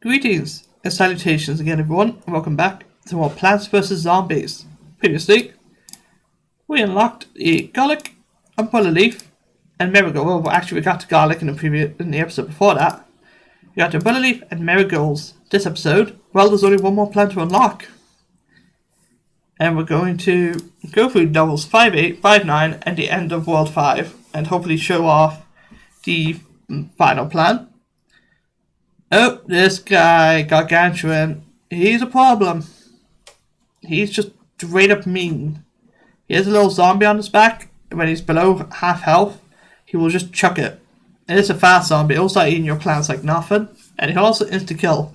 Greetings and salutations again, everyone, and welcome back to more Plants vs. Zombies. Previously, we unlocked a garlic, umbrella leaf, and marigold. Well, actually, we got to garlic in the episode before that. We got umbrella leaf and marigolds. This episode, well, there's only one more plant to unlock, and we're going to go through levels 5, 8, 5, 9, and the end of World 5, and hopefully show off the final plan. Oh, this guy, Gargantuan, he's a problem. He's just straight up mean. He has a little zombie on his back, and when he's below half health, he will just chuck it. And it's a fast zombie, he'll start eating your plants like nothing, and he'll also insta-kill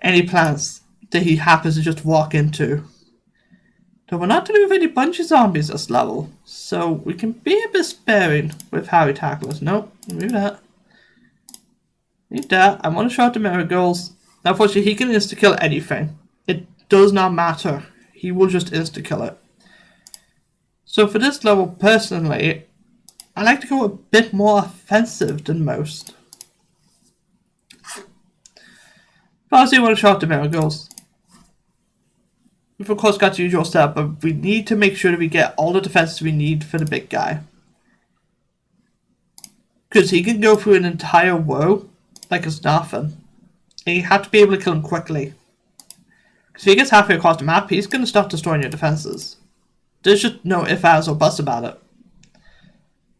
any plants that he happens to just walk into. So we're not dealing with any bunch of zombies this level, so we can be a bit sparing with how we tackle us. Nope, remove that. Need that. I want to show out the marigolds. Now, unfortunately, he can insta-kill anything. It does not matter. He will just insta-kill it. So for this level, personally, I like to go a bit more offensive than most. First, I want to show out the marigolds. We've of course got the usual setup, but we need to make sure that we get all the defenses we need for the big guy. Because he can go through an entire row like it's nothing. And you have to be able to kill him quickly. Because if he gets halfway across the map, he's going to start destroying your defenses. There's just no ifs, ands, or buts about it.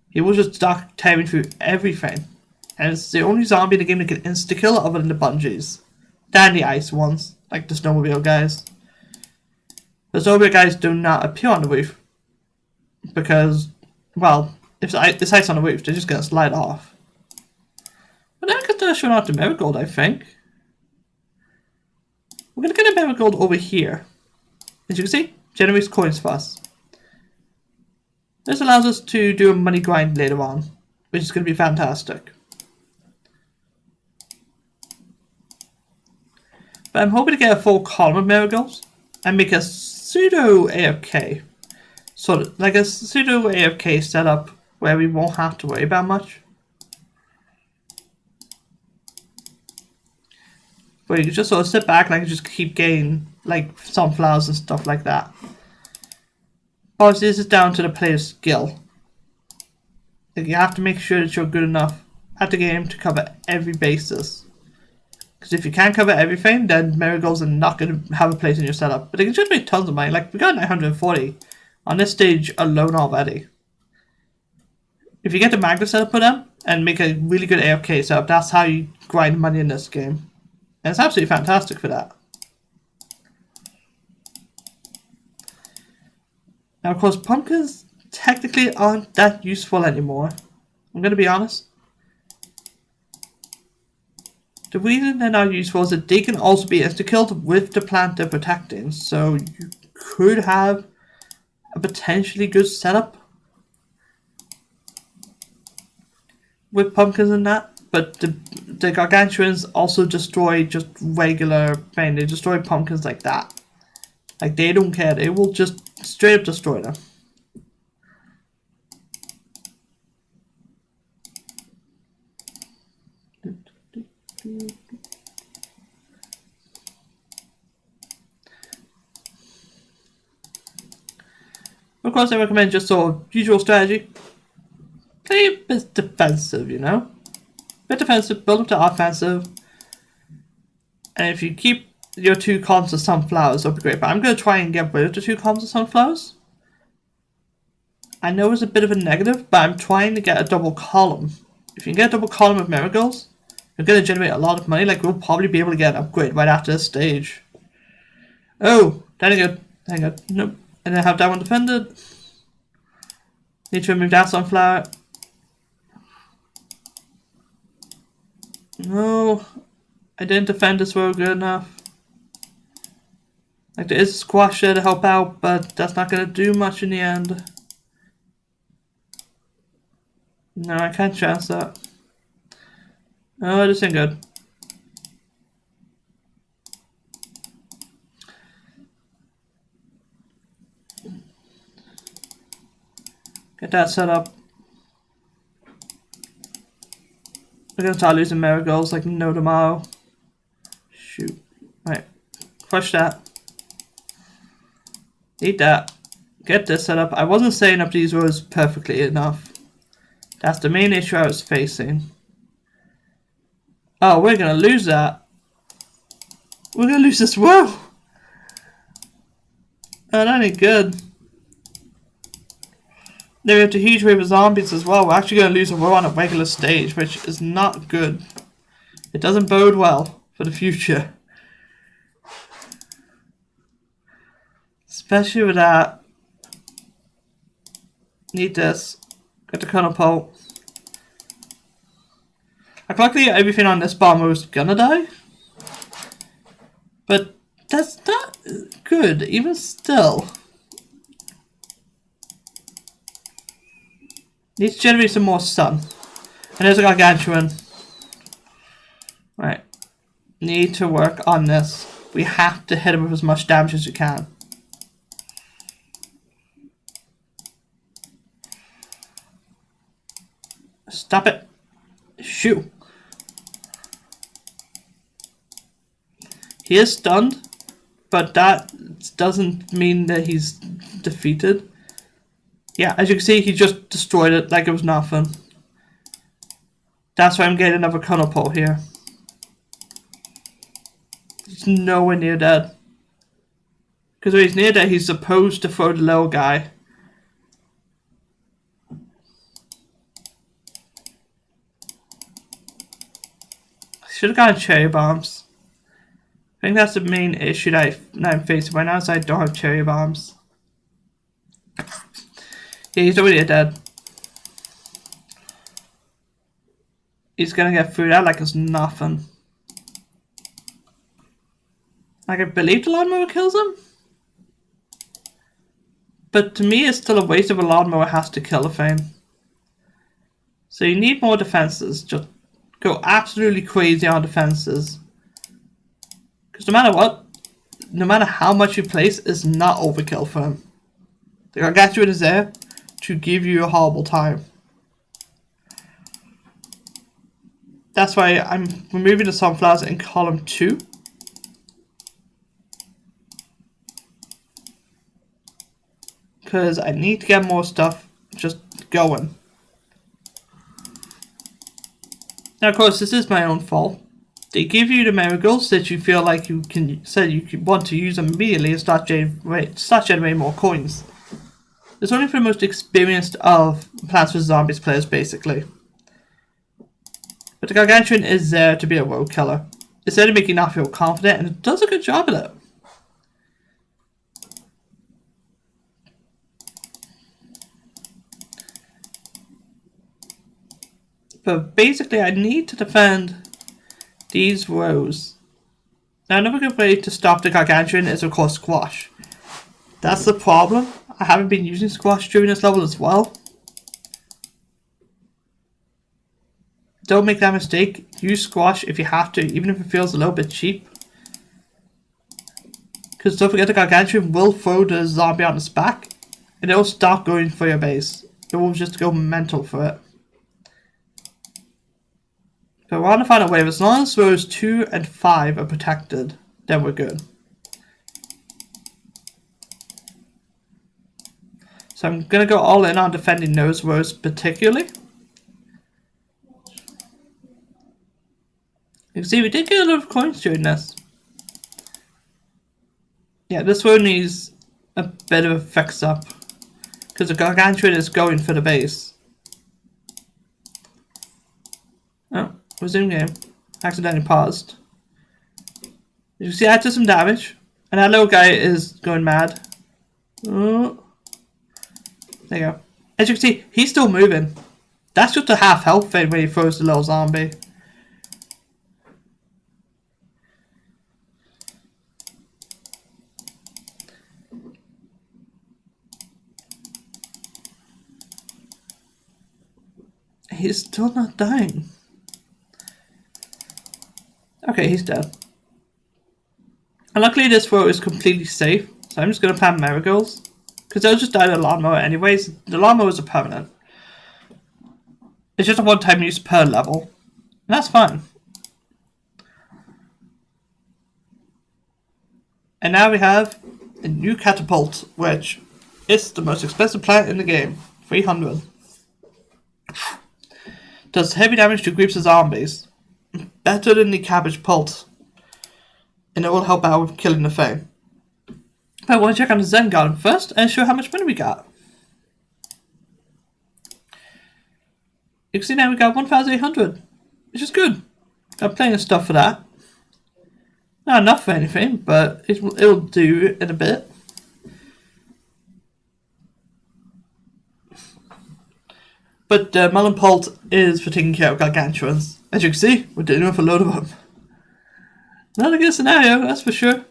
He will just start tearing through everything. And it's the only zombie in the game that can insta-kill other than the bungees. And the ice ones, like the snowmobile guys. The snowmobile guys do not appear on the roof. Because, well, if there's ice on the roof, they're just going to slide off. But then I could start showing out the marigold, I think. We're going to get a marigold over here. As you can see, generates coins for us. This allows us to do a money grind later on, which is going to be fantastic. But I'm hoping to get a full column of marigolds and make a pseudo AFK. Sort of like a pseudo AFK setup where we won't have to worry about much. Where you can just sort of sit back and I can just keep getting like sunflowers and stuff like that. Obviously, this is down to the player's skill. Like, you have to make sure that you're good enough at the game to cover every basis. Because if you can't cover everything, then marigolds are not going to have a place in your setup. But they can generate tons of money. Like, we got 940 on this stage alone already. If you get the magnet setup for them and make a really good AFK setup, that's how you grind money in this game. And it's absolutely fantastic for that. Now, of course, pumpkins technically aren't that useful anymore. I'm going to be honest. The reason they're not useful is that they can also be insta-killed with the plant they're protecting. So you could have a potentially good setup with pumpkins and that. But the Gargantuans also destroy just regular thing. They destroy pumpkins like that. Like, they don't care. They will just straight up destroy them. Of course, I recommend just sort of usual strategy. Play a bit defensive, you know? Bit defensive, build up to offensive. And if you keep your 2 columns of sunflowers, that'll be great. But I'm going to try and get rid of the 2 columns of sunflowers. I know it's a bit of a negative, but I'm trying to get a double column. If you can get a double column of marigolds, you're going to generate a lot of money. Like, we'll probably be able to get an upgrade right after this stage. Oh, that ain't good. That ain't good. Nope. And then have that one defended. Need to remove that sunflower. No, I didn't defend this row good enough. Like, there is a squash there to help out, but that's not going to do much in the end. No, I can't chance that. Oh, this ain't good. Get that set up. We're going to start losing marigolds like no tomorrow. Shoot. Right. Crush that. Eat that. Get this set up. I wasn't setting up these rows perfectly enough. That's the main issue I was facing. Oh, we're gonna lose that. We're gonna lose this row. Oh, that ain't good. Then we have the huge wave of zombies as well. We're actually gonna lose a row on a regular stage, which is not good. It doesn't bode well for the future. Especially with that. Need this. Get the Catapult. I luckily everything on this bomber was gonna die. But that's not good, even still. Need to generate some more stun. And there's a Gargantuan. Right. Need to work on this. We have to hit him with as much damage as we can. Stop it. Shoot. He is stunned, but that doesn't mean that he's defeated. Yeah, as you can see, he just destroyed it like it was nothing. That's why I'm getting another Catapult here. He's nowhere near dead. Because when he's near dead, he's supposed to throw the little guy. Should have gotten cherry bombs. I think that's the main issue that I'm facing right now, is I don't have cherry bombs. Yeah, he's already dead. He's gonna get through that like it's nothing. Like, I believe the lawnmower kills him. But to me, it's still a waste of a lawnmower has to kill the thing. So you need more defenses. Just go absolutely crazy on defenses. Because no matter what, no matter how much you place, it's not overkill for him. The Gargantuan is there to give you a horrible time. That's why I'm removing the sunflowers in column 2. Because I need to get more stuff just going. Now, of course, this is my own fault. They give you the marigolds that you feel like you want to use them immediately and start generating more coins. It's only for the most experienced of Plants vs Zombies players, basically. But the Gargantuan is there to be a rogue killer. It's there to make you not feel confident, and it does a good job at it. But basically, I need to defend these rows. Now, another good way to stop the Gargantuan is, of course, squash. That's the problem. I haven't been using squash during this level as well. Don't make that mistake. Use squash if you have to, even if it feels a little bit cheap. Because don't forget, the Gargantuan will throw the zombie on its back, and it will stop going for your base. It will just go mental for it. But we want to find a way. As long as rows 2 and 5 are protected, then we're good. So I'm going to go all in on defending those rows particularly. You can see we did get a lot of coins during this. Yeah, this row needs a bit of a fix up. Because the Gargantuan is going for the base. Oh, resume game. Accidentally paused. You can see I did some damage. And that little guy is going mad. Oh. There you go. As you can see, he's still moving. That's just a half health thing when he throws the little zombie. He's still not dying. Okay, he's dead. And luckily this row is completely safe. So I'm just going to plant marigolds. Because they'll just die to the lawnmower anyways. The lawnmowers are permanent. It's just a one-time use per level. And that's fine. And now we have a new Catapult, which is the most expensive plant in the game. 300. Does heavy damage to groups of zombies. Better than the Cabbage Pult. And it will help out with killing the thing. But I want to check on the Zen Garden first and show how much money we got. You can see now we got 1,800, which is good. Got plenty of stuff for that. Not enough for anything, but it'll do in a bit. But Melon Pult is for taking care of Gargantuans. As you can see, we're dealing with a load of them. Not a good scenario, that's for sure.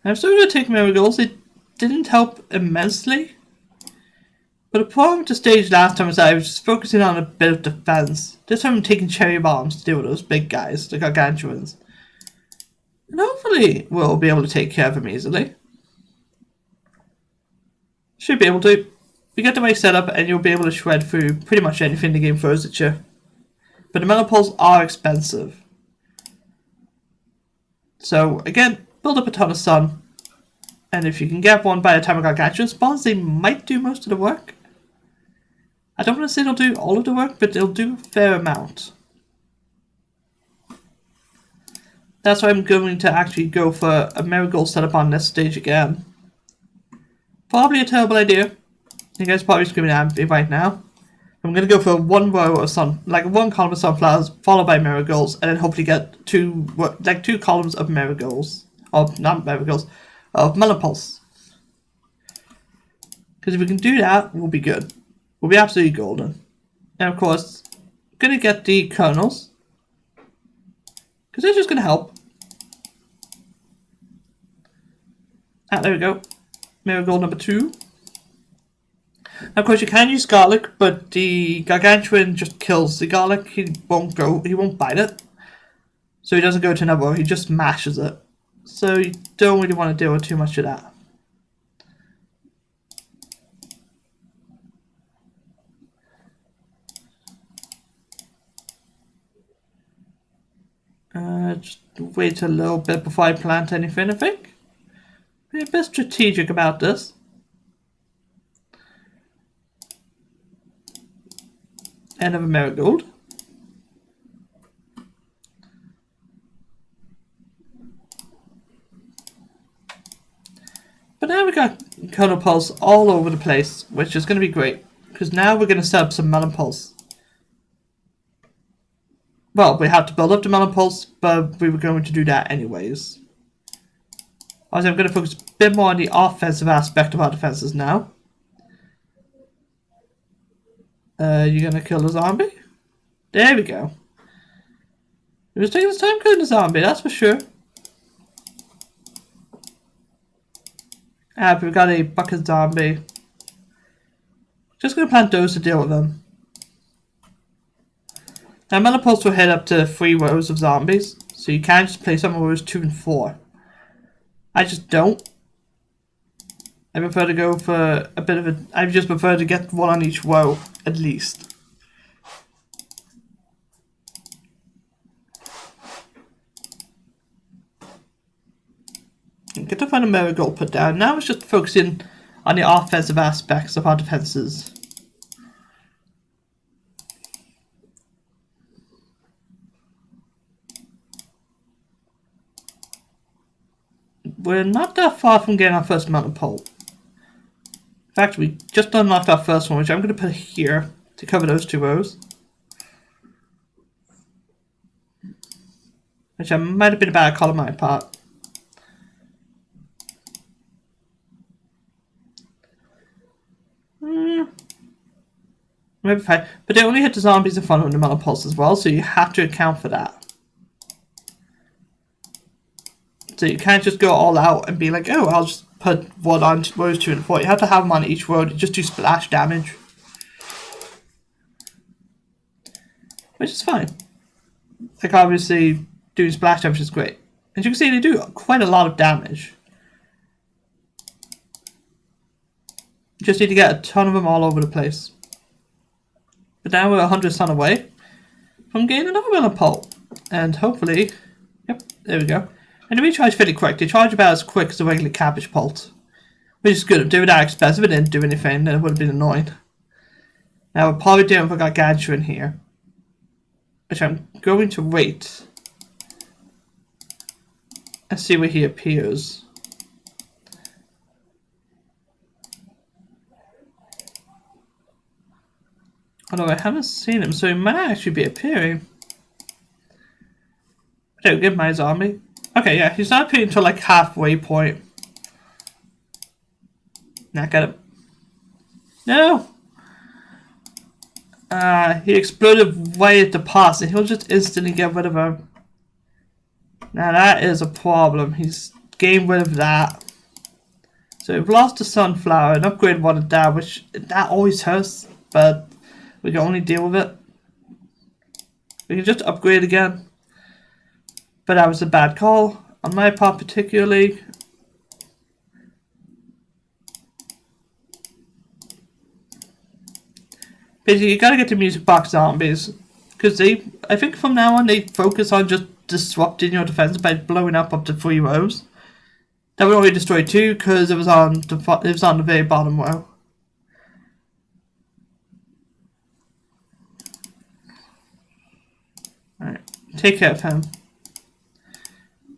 I'm still going to take Marigolds. It didn't help immensely. But the problem with the stage last time was that I was just focusing on a bit of defense. This time I'm taking cherry bombs to deal with those big guys, the Gargantuans. And hopefully we'll be able to take care of them easily. Should be able to. You get the right setup and you'll be able to shred through pretty much anything the game throws at you. But the metal poles are expensive. So again, build up a ton of sun. And if you can get one by the time a Gargantuan spawns, they might do most of the work. I don't want to say they'll do all of the work, but they'll do a fair amount. That's why I'm going to actually go for a Marigold setup on this stage again. Probably a terrible idea. You guys are probably screaming at me right now. I'm going to go for one row of one column of sunflowers, followed by marigolds, and then hopefully get two columns of marigolds. Of, not marigolds, of melon pulse. Because if we can do that, we'll be good. We'll be absolutely golden. And of course, I'm going to get the kernels. Because they're just going to help. Ah, there we go. Marigold number 2. Now, of course, you can use garlic, but the Gargantuan just kills the garlic. He won't bite it. So he doesn't go to another row, he just mashes it. So you don't really want to deal with too much of that. Just wait a little bit before I plant anything, I think. Be a bit strategic about this. End of a marigold. But now we got kernel pulse all over the place, which is going to be great. Because now we're going to set up some melon pulse. Well, we had to build up the melon pulse, but we were going to do that anyways. Also, I'm going to focus a bit more on the offensive aspect of our defenses now. You going to kill the zombie? There we go. It was taking its time killing the zombie, that's for sure. Ah, but we've got a bucket zombie. Just going to plant those to deal with them. Now, melon pulse will head up to 3 rows of zombies, so you can just place them on rows 2 and 4. I just don't. I prefer to go for a bit of a... I just prefer to get one on each row, at least. Get to find a marigold put down. Now it's just focusing on the offensive aspects of our defenses. We're not that far from getting our first mountain pole. In fact, we just unlocked our first one, which I'm going to put here to cover those 2 rows. Which might have been a bad call on my part. Maybe fine. But they only hit the zombies in front of the melon pulse as well, so you have to account for that. So you can't just go all out and be like, oh, I'll just put one on rows 2 and 4. You have to have them on each row to just do splash damage. Which is fine. Like, obviously, doing splash damage is great. As you can see, they do quite a lot of damage. You just need to get a ton of them all over the place. But now we're 100 sun away from getting another melon pole. And hopefully, Yep, there we go. And the recharge fairly quick. They charge about as quick as a regular Catapult. Which is good. If they were that expensive and didn't do anything, then it would have been annoying. Now we're probably doing for Gargantuan here. Which I'm going to wait. And see where he appears. Although I haven't seen him, so he might actually be appearing. Don't give my zombie. Okay, yeah, he's not appearing until like halfway point. Now get him. No! He exploded way at the pass, and he'll just instantly get rid of him. Now that is a problem. He's gained rid of that. So we've lost the sunflower and upgraded one of that, which that always hurts, but we can only deal with it. We can just upgrade again. But that was a bad call on my part particularly. Basically, you gotta get the music box zombies. Because I think from now on, they focus on just disrupting your defense by blowing up to 3 rows. That would only destroy 2 because it was on the very bottom row. Alright, take care of him.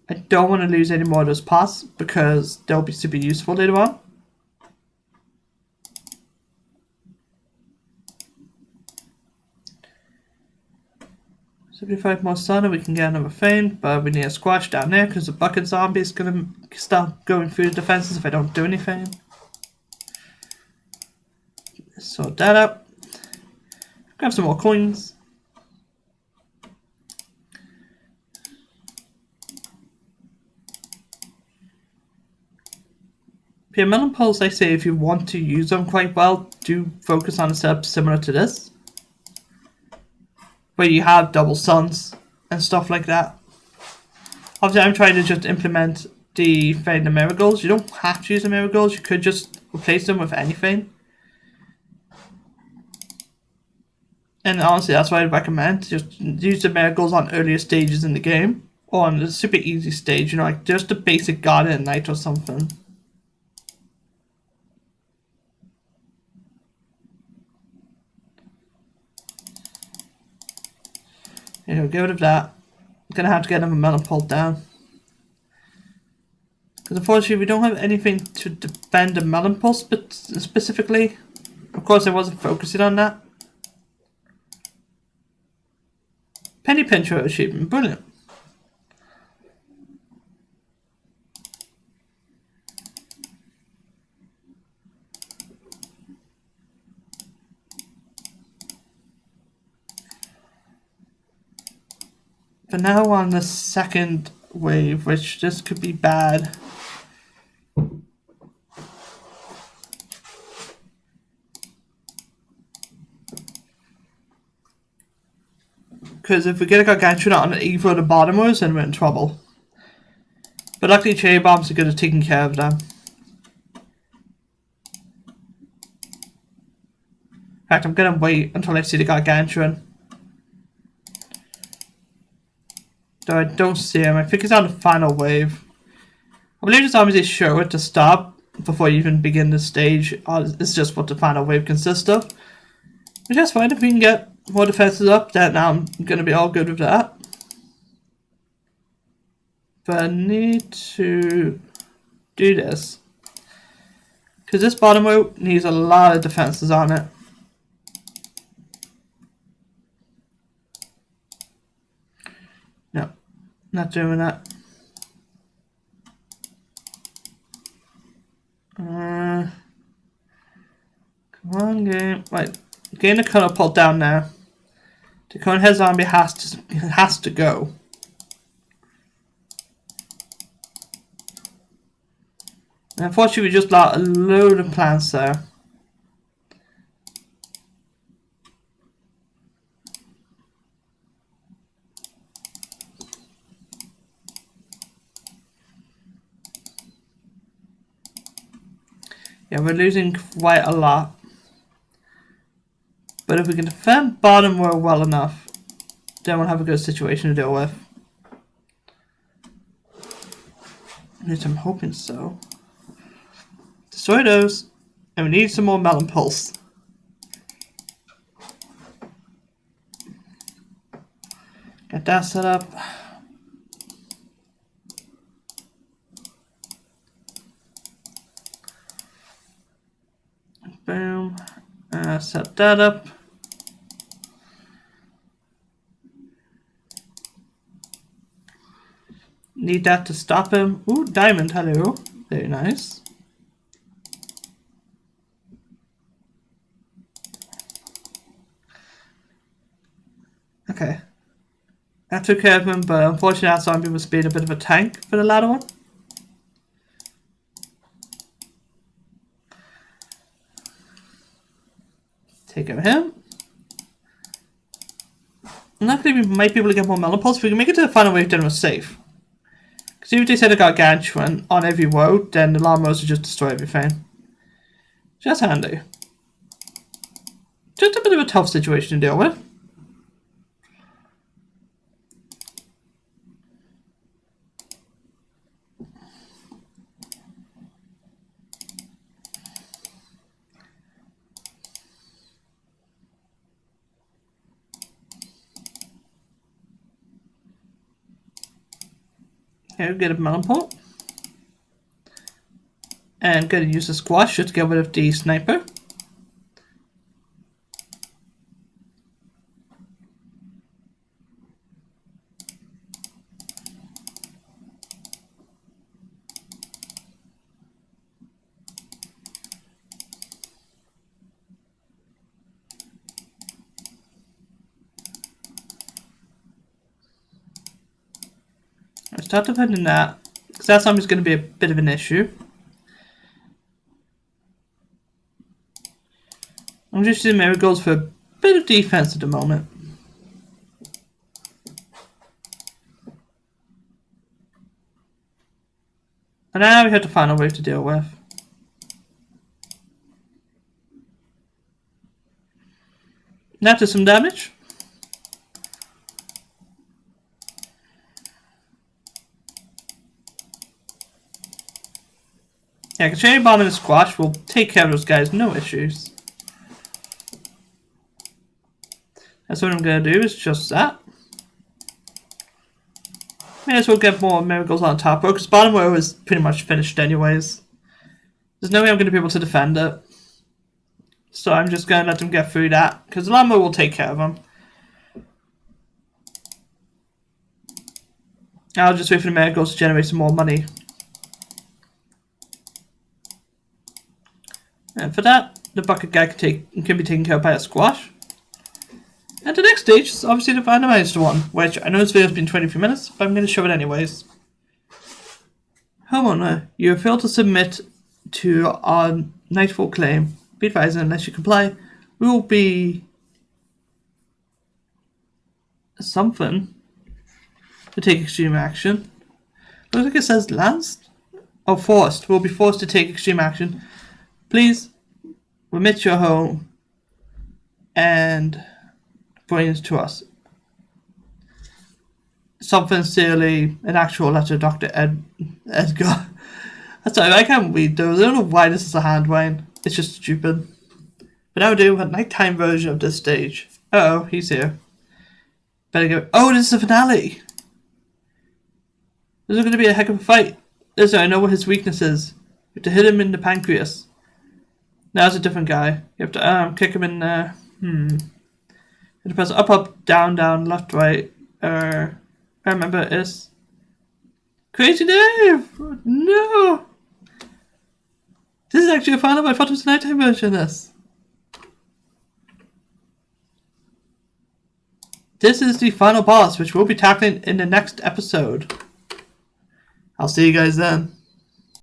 I don't want to lose any more of those pots because they'll be super useful later on. 75 more sun and we can get another thing, but we need a squash down there because the bucket zombie is going to start going through the defenses if I don't do anything. Sort that up. Grab some more coins. The melon poles, I say, if you want to use them quite well, do focus on a setup similar to this, where you have double suns and stuff like that. Obviously, I'm trying to just implement the marigolds. You don't have to use the marigolds. You could just replace them with anything. And honestly, that's what I'd recommend. Just use the marigolds on earlier stages in the game, or on the super easy stage. You know, like just a basic garden at night or something. You know, get rid of that. I'm gonna have to get another melon pulled down. Because unfortunately we don't have anything to defend the melon pulse specifically. Of course I wasn't focusing on that. Penny pincher achievement, brilliant. But now on the second wave, which this could be bad. Because if we get a Gargantuan on either of the bottom rows, then we're in trouble. But luckily cherry bombs are good at taking care of them. In fact, I'm going to wait until I see the Gargantuan. Though I don't see him. I think he's on the final wave. I believe the zombies they show it to stop before you even begin the stage. It's just what the final wave consists of. Which that's fine. If we can get more defenses up, then I'm going to be all good with that. But I need to do this. Because this bottom row needs a lot of defenses on it. No, not doing that. Come on, game. Right, getting the Catapult down now. The cone head zombie has to go. And unfortunately, we just lost a load of plants there. Yeah, we're losing quite a lot. But if we can defend bottom row well enough, then we'll have a good situation to deal with. At least I'm hoping so. Destroy those. And we need some more melon pulse. Get that set up. Boom. Set that up. Need that to stop him. Ooh, diamond, hello. Very nice. Okay. That took care of him, but unfortunately that zombie was being a bit of a tank for the latter one. Take out him. Luckily we might be able to get more melon pulse. If we can make it to the final wave, then we're safe. Because if they said it got Gargantuan on every road, then the llamas would just destroy everything. Just handy. Just a bit of a tough situation to deal with. Here, get a melon pulse. And gonna use the squash to get rid of the sniper. I start defending that, because that zombie's going to be a bit of an issue. I'm just using marigolds for a bit of defense at the moment. And now we have the final wave to deal with. That does some damage. Yeah, cherry bomb and a squash will take care of those guys, no issues. That's what I'm gonna do, is just that. May as well get more miracles on top row, because bottom row is pretty much finished anyways. There's no way I'm gonna be able to defend it. So I'm just gonna let them get through that, because the llama will take care of them. I'll just wait for the miracles to generate some more money. And for that, the bucket guy can be taken care of by a squash. And the next stage is obviously the randomized one, which I know this video's been 23 minutes, but I'm going to show it anyways. Homeowner, you have failed to submit to our Nightfall claim. Be advised, unless you comply, we will be something to take extreme action. Looks like it says last? Oh, forced. We'll be forced to take extreme action. Please remit your home and bring it to us. Something sincerely, an actual letter, Dr. Edgar. Sorry, I can't read those. I don't know why this is a handwriting. It's just stupid. But now we're doing a nighttime version of this stage. Uh oh, he's here. Better go. Oh, this is the finale. This is going to be a heck of a fight. Listen, I know what his weakness is. You have to hit him in the pancreas. Now it's a different guy. You have to kick him in there. You have to press up, up, down, down, left, right. I remember it is. Crazy Dave! No! This is actually a final. I thought it was a nighttime version of this. This is the final boss, which we'll be tackling in the next episode. I'll see you guys then.